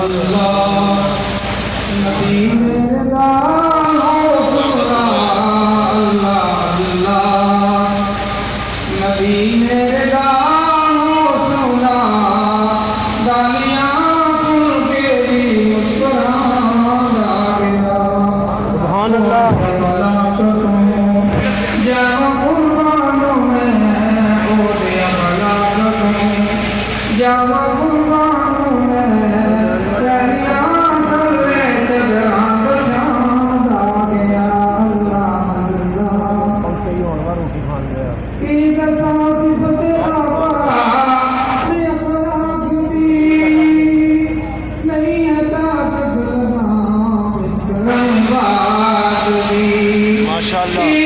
अल्लाह नबी मेरा हो सुना अल्लाह अल्लाह नबी मेरा हो सुना गालियां सुन के भी मुस्कुराना गया सुभान अल्लाह जाओ कुर्बानों में ओ दिया भला जाओ कुर्बानों में तेरिया तले तेरा बचान आ गया अल्लाह अल्लाह की दसा सिफत आपा ने अखलाक दी नहीं है ताकत जहां बिकरम बात दी माशाअल्लाह